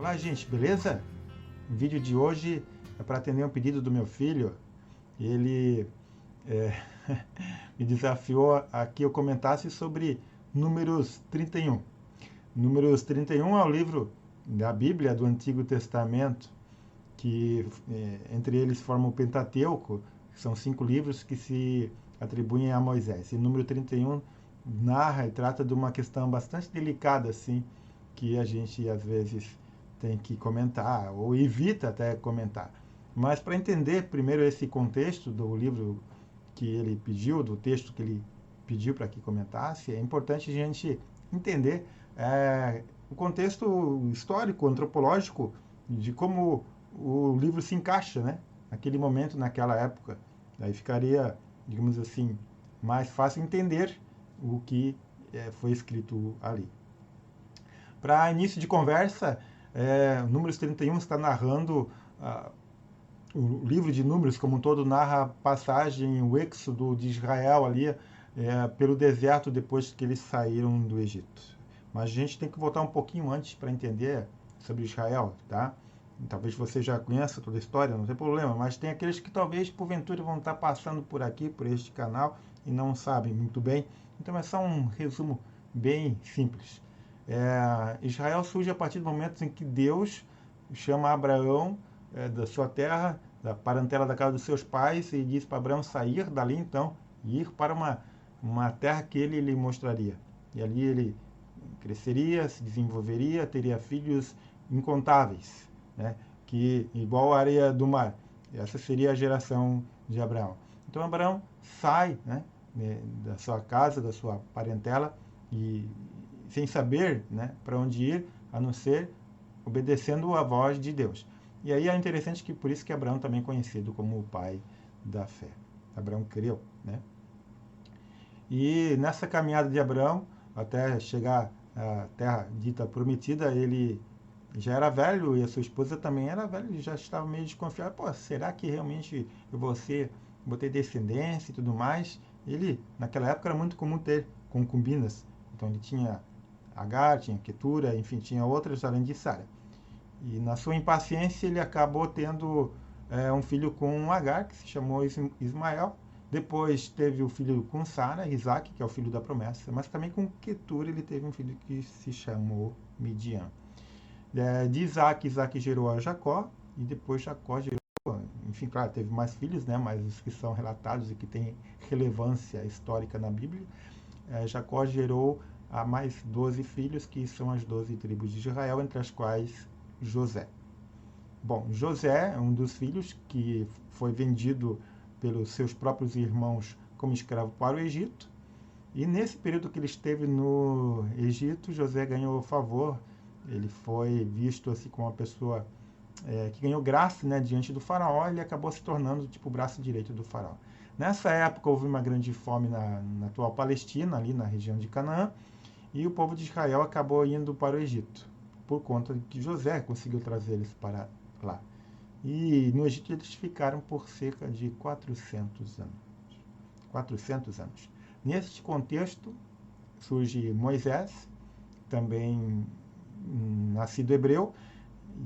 Olá, gente, beleza? O vídeo de hoje é para atender um pedido do meu filho. Ele é, me desafiou a que eu comentasse sobre Números 31. Números 31 é o livro da Bíblia do Antigo Testamento, que entre eles formam o Pentateuco, que são 5 livros que se atribuem a Moisés. E o número 31 narra e trata de uma questão bastante delicada, assim, que a gente às vezes tem que comentar, ou evita até comentar. Mas para entender primeiro esse contexto do livro que ele pediu, do texto que ele pediu para que comentasse, é importante a gente entender o contexto histórico, antropológico, de como o livro se encaixa, né? Naquele momento, naquela época. Aí ficaria, digamos assim, mais fácil entender o que foi escrito ali. Para início de conversa, Números 31 está narrando, o livro de Números como um todo narra a passagem, o êxodo de Israel ali pelo deserto depois que eles saíram do Egito. Mas a gente tem que voltar um pouquinho antes para entender sobre Israel, tá? Talvez você já conheça toda a história, não tem problema, mas tem aqueles que talvez porventura vão estar passando por aqui, por este canal, e não sabem muito bem. Então é só um resumo bem simples. Israel surge a partir do momento em que Deus chama Abraão da sua terra, da parentela da casa dos seus pais, e diz para Abraão sair dali então e ir para uma terra que ele lhe mostraria. E ali ele cresceria, se desenvolveria, teria filhos incontáveis, né? Que igual a areia do mar. Essa seria a geração de Abraão. Então Abraão sai, né, da sua casa, da sua parentela, e sem saber, né, para onde ir, a não ser obedecendo a voz de Deus. E aí é interessante que por isso que Abraão também é conhecido como o pai da fé. Abraão creu, né? E nessa caminhada de Abraão até chegar à terra dita prometida, ele já era velho e a sua esposa também era velha e já estava meio desconfiado. Pô, será que realmente eu vou ter descendência e tudo mais? Ele, naquela época, era muito comum ter concubinas. Então ele tinha Agar, tinha Quetura, enfim, tinha outras além de Sara. E na sua impaciência ele acabou tendo um filho com Agar, que se chamou Ismael. Depois teve o filho com Sara, Isaac, que é o filho da promessa. Mas também com Quetura ele teve um filho que se chamou Midian. De Isaac, Isaac gerou a Jacó. E depois Jacó gerou, enfim, claro, teve mais filhos, né, mas os que são relatados e que têm relevância histórica na Bíblia. Jacó gerou a mais 12 filhos, que são as 12 tribos de Israel, entre as quais José. Bom, José é um dos filhos que foi vendido pelos seus próprios irmãos como escravo para o Egito. E nesse período que ele esteve no Egito, José ganhou favor. Ele foi visto assim como uma pessoa que ganhou graça, né, diante do faraó. Ele acabou se tornando tipo o braço direito do faraó. Nessa época houve uma grande fome na atual Palestina, ali na região de Canaã, e o povo de Israel acabou indo para o Egito, por conta de que José conseguiu trazer eles para lá. E no Egito eles ficaram por cerca de 400 anos. 400 anos. Neste contexto surge Moisés, também nascido hebreu,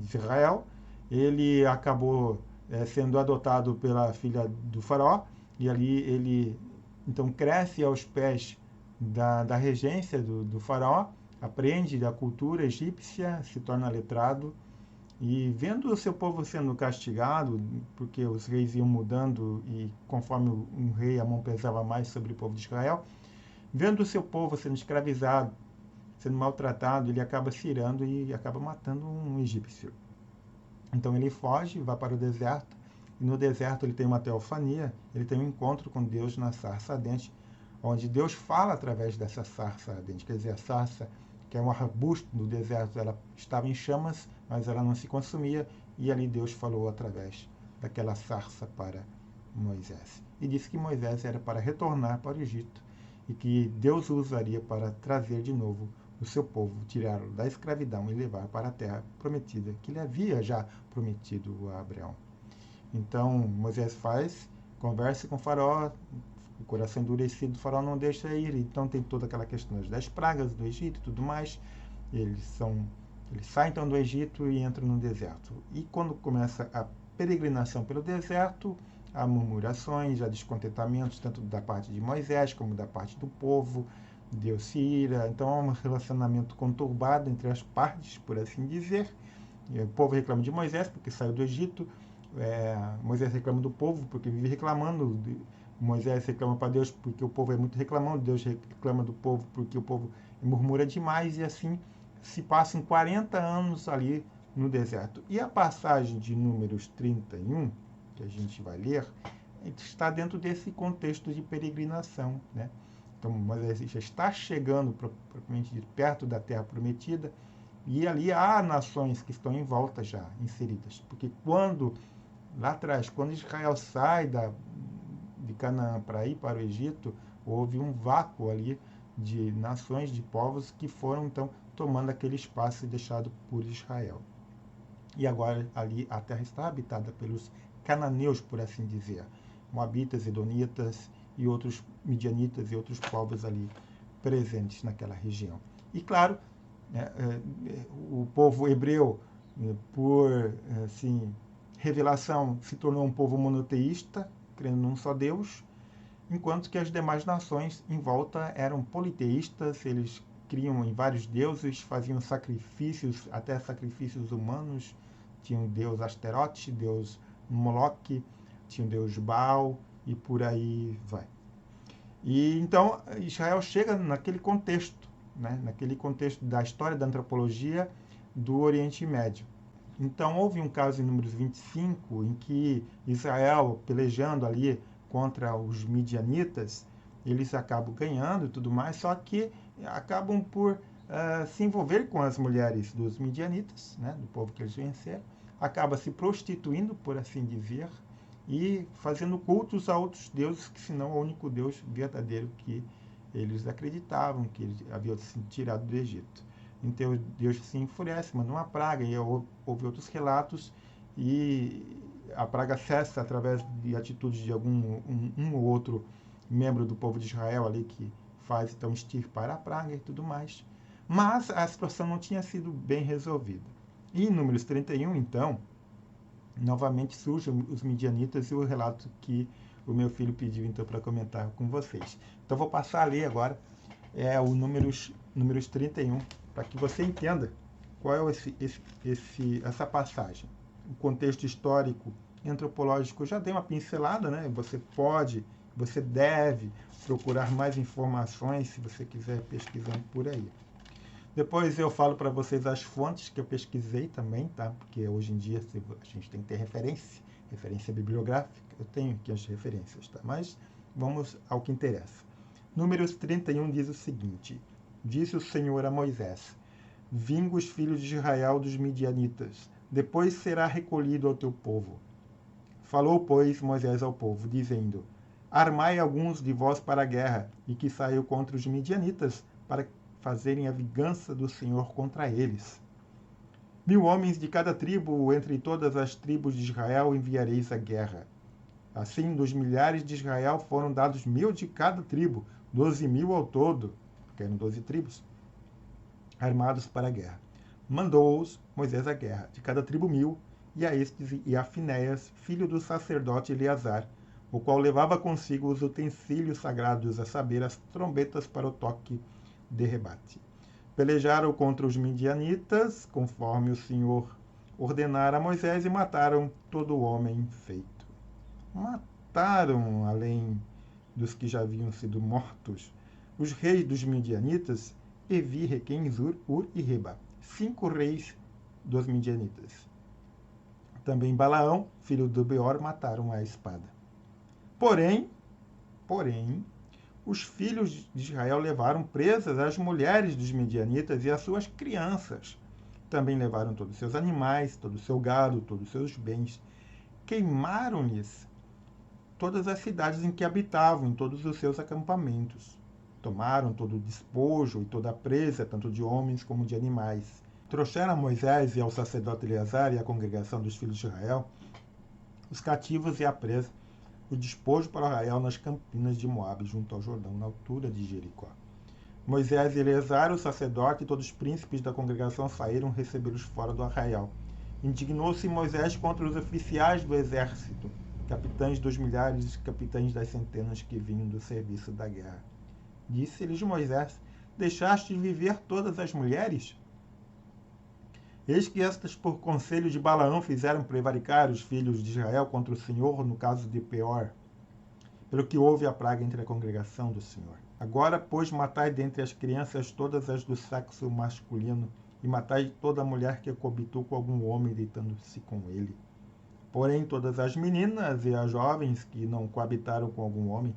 Israel. Ele acabou sendo adotado pela filha do faraó, e ali ele então cresce aos pés da regência do faraó, aprende da cultura egípcia, se torna letrado, e vendo o seu povo sendo castigado, porque os reis iam mudando e conforme um rei a mão pesava mais sobre o povo de Israel, vendo o seu povo sendo escravizado, sendo maltratado, ele acaba se irando e acaba matando um egípcio. Então ele foge, vai para o deserto, e no deserto ele tem uma teofania, ele tem um encontro com Deus na sarça ardente, onde Deus fala através dessa sarça ardente. Quer dizer, a sarça, que é um arbusto no deserto, ela estava em chamas, mas ela não se consumia, e ali Deus falou através daquela sarça para Moisés. E disse que Moisés era para retornar para o Egito, e que Deus o usaria para trazer de novo o seu povo, tirá-lo da escravidão e levar para a terra prometida, que ele havia já prometido a Abraão. Então Moisés conversa com o faraó, o coração endurecido do faraó não deixa ir, então tem toda aquela questão das 10 pragas do Egito e tudo mais. Eles são Ele sai então do Egito e entra no deserto. E quando começa a peregrinação pelo deserto, há murmurações, há descontentamentos, tanto da parte de Moisés como da parte do povo. Deus se ira. Então há um relacionamento conturbado entre as partes, por assim dizer. E o povo reclama de Moisés porque saiu do Egito. Moisés reclama do povo porque vive reclamando. Moisés reclama para Deus porque o povo é muito reclamão. Deus reclama do povo porque o povo murmura demais. E assim se passam 40 anos ali no deserto. E a passagem de Números 31, que a gente vai ler, está dentro desse contexto de peregrinação, né? Então, Moisés já está chegando, propriamente dito, perto da Terra Prometida, e ali há nações que estão em volta já, inseridas. Porque lá atrás, quando Israel sai de Canaã para ir para o Egito, houve um vácuo ali de nações, de povos que foram, então, tomando aquele espaço deixado por Israel. E agora ali a terra está habitada pelos cananeus, por assim dizer, moabitas, edonitas e outros midianitas e outros povos ali presentes naquela região. E claro, o povo hebreu, por assim, revelação, se tornou um povo monoteísta, crendo num só Deus, enquanto que as demais nações em volta eram politeístas, eles criam em vários deuses, faziam sacrifícios, até sacrifícios humanos. Tinha o deus Asterote, deus Moloque, tinha o deus Baal e por aí vai. E então Israel chega naquele contexto, né? Naquele contexto da história da antropologia do Oriente Médio. Então houve um caso em Números 25 em que Israel, pelejando ali contra os midianitas, eles acabam ganhando e tudo mais, só que acabam por se envolver com as mulheres dos midianitas, né, do povo que eles venceram, acaba se prostituindo, por assim dizer, e fazendo cultos a outros deuses, que senão o único Deus verdadeiro que eles acreditavam, que eles haviam se tirado do Egito. Então Deus se enfurece, manda uma praga, e houve outros relatos, e a praga cessa através de atitudes de um ou outro membro do povo de Israel ali que faz então extirpar a praga e tudo mais. Mas a situação não tinha sido bem resolvida. E em Números 31, então, novamente surgem os midianitas e o relato que o meu filho pediu então para comentar com vocês. Então vou passar a ler agora o Números 31, para que você entenda qual é essa passagem. O contexto histórico e antropológico já dei uma pincelada, né? Você deve procurar mais informações se você quiser pesquisando por aí. Depois eu falo para vocês as fontes que eu pesquisei também, tá? Porque hoje em dia a gente tem que ter referência bibliográfica. Eu tenho aqui as referências, tá? Mas vamos ao que interessa. Números 31 diz o seguinte: Disse o Senhor a Moisés: Vinga os filhos de Israel dos midianitas, depois será recolhido ao teu povo. Falou, pois, Moisés ao povo, dizendo: Armai alguns de vós para a guerra, e que saiu contra os midianitas, para fazerem a vingança do Senhor contra eles. 1000 homens de cada tribo, entre todas as tribos de Israel, enviareis à guerra. Assim, dos milhares de Israel foram dados 1000 de cada tribo, 12.000 ao todo, porque eram 12 tribos, armados para a guerra. Mandou-os Moisés à guerra, de cada tribo 1000, e a estes e a Finéias, filho do sacerdote Eleazar, o qual levava consigo os utensílios sagrados, a saber, as trombetas para o toque de rebate. Pelejaram contra os midianitas, conforme o Senhor ordenara a Moisés, e mataram todo o homem feito. Mataram, além dos que já haviam sido mortos, os reis dos midianitas, Evi, Requem, Zur, Ur e Reba, 5 reis dos midianitas. Também Balaão, filho do Beor, mataram a espada. Porém, os filhos de Israel levaram presas as mulheres dos midianitas e as suas crianças. Também levaram todos os seus animais, todo o seu gado, todos os seus bens. Queimaram-lhes todas as cidades em que habitavam, em todos os seus acampamentos. Tomaram todo o despojo e toda a presa, tanto de homens como de animais. Trouxeram a Moisés e ao sacerdote Eleazar e à congregação dos filhos de Israel os cativos e a presa, o despojo para Israel nas campinas de Moabe, junto ao Jordão, na altura de Jericó. Moisés e Eleazar, o sacerdote, e todos os príncipes da congregação saíram recebê-los fora do arraial. Indignou-se Moisés contra os oficiais do exército, capitães dos milhares e capitães das centenas que vinham do serviço da guerra. Disse-lhes Moisés: deixaste viver todas as mulheres? Eis que estas, por conselho de Balaão, fizeram prevaricar os filhos de Israel contra o Senhor no caso de Peor, pelo que houve a praga entre a congregação do Senhor. Agora, pois, matai dentre as crianças todas as do sexo masculino, e matai toda mulher que coabitou com algum homem, deitando-se com ele. Porém, todas as meninas e as jovens que não coabitaram com algum homem,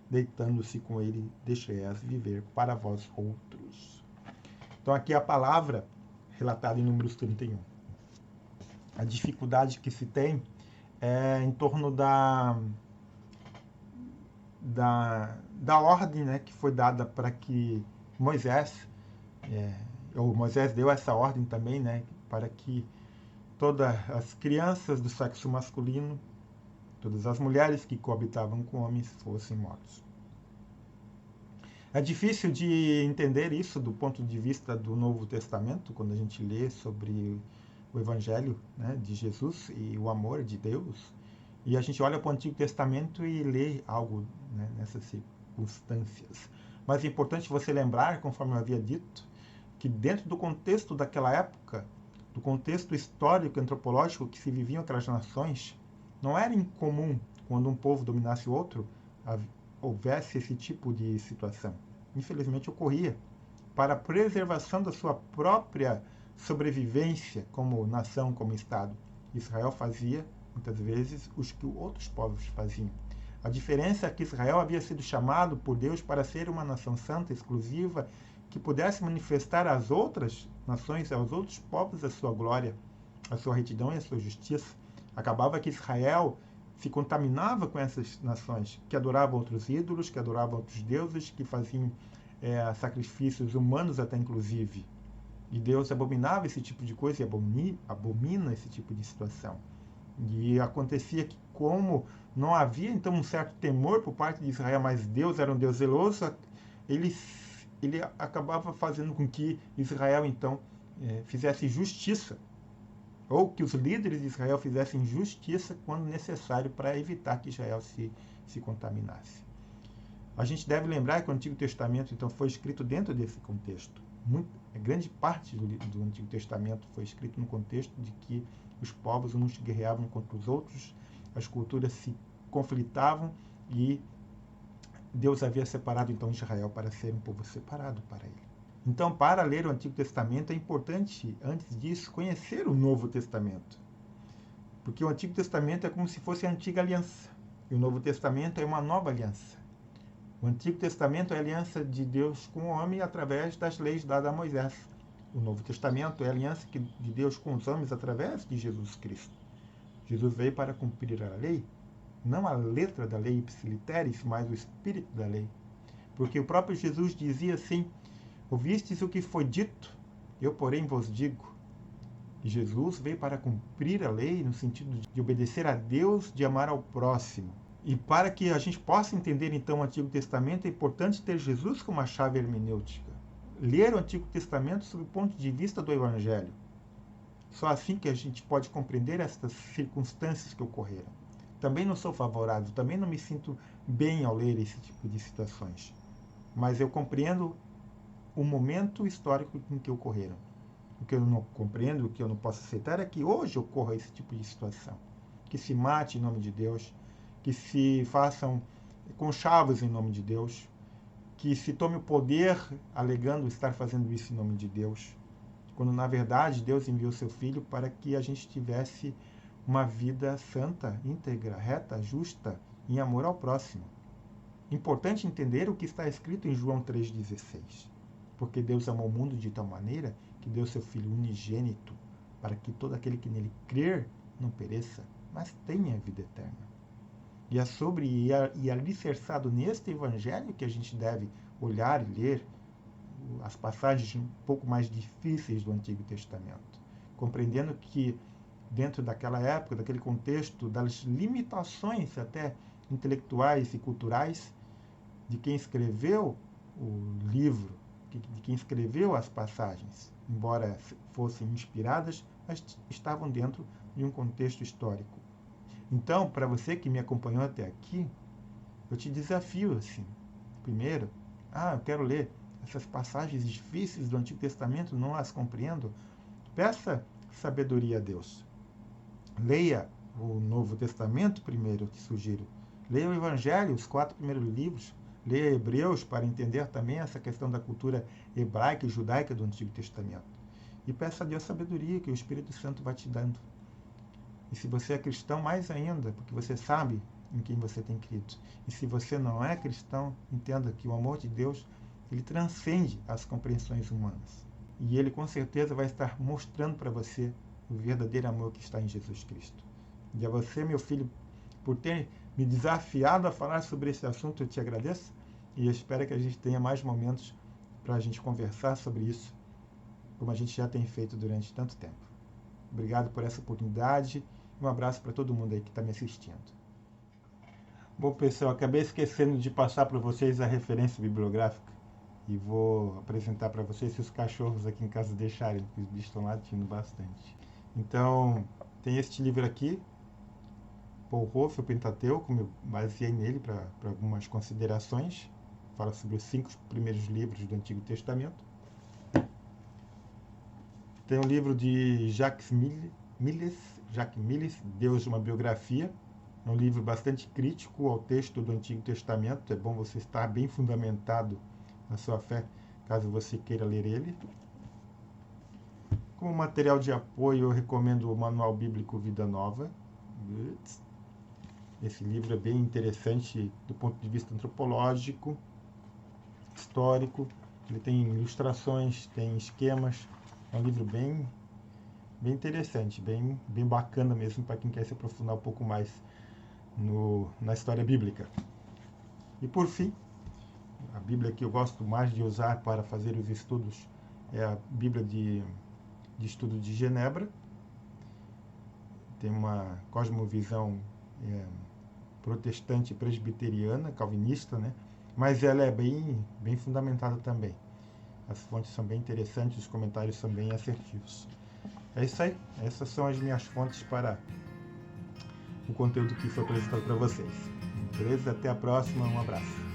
deitando-se com ele, deixai-as viver para vós outros. Então, aqui a palavra relatada em Números 31. A dificuldade que se tem é em torno da ordem, né, que foi dada para que Moisés deu essa ordem também, né, para que todas as crianças do sexo masculino, todas as mulheres que coabitavam com homens fossem mortos. É difícil de entender isso do ponto de vista do Novo Testamento, quando a gente lê sobre o Evangelho, né, de Jesus e o amor de Deus, e a gente olha para o Antigo Testamento e lê algo, né, nessas circunstâncias. Mas é importante você lembrar, conforme eu havia dito, que dentro do contexto daquela época, do contexto histórico e antropológico que se viviam aquelas nações, não era incomum, quando um povo dominasse o outro, houvesse esse tipo de situação. Infelizmente ocorria. Para a preservação da sua própria sobrevivência como nação, como Estado, Israel fazia, muitas vezes, os que outros povos faziam. A diferença é que Israel havia sido chamado por Deus para ser uma nação santa, exclusiva, que pudesse manifestar às outras nações, aos outros povos, a sua glória, a sua retidão e a sua justiça. Acabava que Israel se contaminava com essas nações que adoravam outros ídolos, que adoravam outros deuses, que faziam sacrifícios humanos até inclusive. E Deus abominava esse tipo de coisa e abomina esse tipo de situação. E acontecia que, como não havia então um certo temor por parte de Israel, mas Deus era um Deus zeloso, ele acabava fazendo com que Israel então fizesse justiça, ou que os líderes de Israel fizessem justiça quando necessário para evitar que Israel se contaminasse. A gente deve lembrar que o Antigo Testamento então foi escrito dentro desse contexto. Grande parte do Antigo Testamento foi escrito no contexto de que os povos uns guerreavam contra os outros, as culturas se conflitavam e Deus havia separado então Israel para ser um povo separado para ele. Então, para ler o Antigo Testamento, é importante, antes disso, conhecer o Novo Testamento. Porque o Antigo Testamento é como se fosse a antiga aliança. E o Novo Testamento é uma nova aliança. O Antigo Testamento é a aliança de Deus com o homem através das leis dadas a Moisés. O Novo Testamento é a aliança de Deus com os homens através de Jesus Cristo. Jesus veio para cumprir a lei, não a letra da lei ipsiliteris, mas o espírito da lei. Porque o próprio Jesus dizia assim: ouvistes o que foi dito, eu porém vos digo. E Jesus veio para cumprir a lei no sentido de obedecer a Deus, de amar ao próximo. E para que a gente possa entender então o Antigo Testamento, é importante ter Jesus como a chave hermenêutica. Ler o Antigo Testamento sob o ponto de vista do Evangelho. Só assim que a gente pode compreender estas circunstâncias que ocorreram. Também não sou favorável, também não me sinto bem ao ler esse tipo de situações. Mas eu compreendo o momento histórico em que ocorreram. O que eu não compreendo, o que eu não posso aceitar é que hoje ocorra esse tipo de situação. Que se mate em nome de Deus, que se façam conchavos em nome de Deus, que se tome o poder alegando estar fazendo isso em nome de Deus, quando na verdade Deus enviou seu Filho para que a gente tivesse uma vida santa, íntegra, reta, justa, em amor ao próximo. Importante entender o que está escrito em João 3,16. Porque Deus amou o mundo de tal maneira que deu seu Filho unigênito, para que todo aquele que nele crer não pereça, mas tenha vida eterna. E é sobre e alicerçado neste Evangelho que a gente deve olhar e ler as passagens um pouco mais difíceis do Antigo Testamento, compreendendo que dentro daquela época, daquele contexto, das limitações até intelectuais e culturais de quem escreveu o livro de quem escreveu as passagens, embora fossem inspiradas, mas estavam dentro de um contexto histórico. Então, para você que me acompanhou até aqui, eu te desafio assim. Primeiro, eu quero ler essas passagens difíceis do Antigo Testamento, não as compreendo. Peça sabedoria a Deus. Leia o Novo Testamento primeiro, eu te sugiro. Leia o Evangelho, os 4 primeiros livros. Leia Hebreus para entender também essa questão da cultura hebraica e judaica do Antigo Testamento. E peça a Deus sabedoria que o Espírito Santo vai te dando. E se você é cristão, mais ainda, porque você sabe em quem você tem crido. E se você não é cristão, entenda que o amor de Deus, ele transcende as compreensões humanas. E ele com certeza vai estar mostrando para você o verdadeiro amor que está em Jesus Cristo. E a você, meu filho, por ter me desafiado a falar sobre esse assunto, eu te agradeço. E eu espero que a gente tenha mais momentos para a gente conversar sobre isso, como a gente já tem feito durante tanto tempo. Obrigado por essa oportunidade. Um abraço para todo mundo aí que está me assistindo. Bom, pessoal, acabei esquecendo de passar para vocês a referência bibliográfica e vou apresentar para vocês se os cachorros aqui em casa deixarem, porque os bichos estão latindo bastante. Então, tem este livro aqui, Paul Hoff, o Pentateuco, eu baseei nele para algumas considerações. Fala sobre os 5 primeiros livros do Antigo Testamento. Tem um livro de Jacques Milles, Deus, uma biografia. É um livro bastante crítico ao texto do Antigo Testamento. É bom você estar bem fundamentado na sua fé, caso você queira ler ele. Como material de apoio, eu recomendo o Manual Bíblico Vida Nova. Esse livro é bem interessante do ponto de vista antropológico, histórico. Ele tem ilustrações, tem esquemas. É um livro bem interessante, bem bacana mesmo para quem quer se aprofundar um pouco mais na história bíblica. E por fim, a Bíblia que eu gosto mais de usar para fazer os estudos é a Bíblia de Estudo de Genebra. Tem uma cosmovisão protestante presbiteriana, calvinista, né? Mas ela é bem fundamentada também. As fontes são bem interessantes, os comentários são bem assertivos. É isso aí. Essas são as minhas fontes para o conteúdo que foi apresentado para vocês. Beleza? Até a próxima. Um abraço.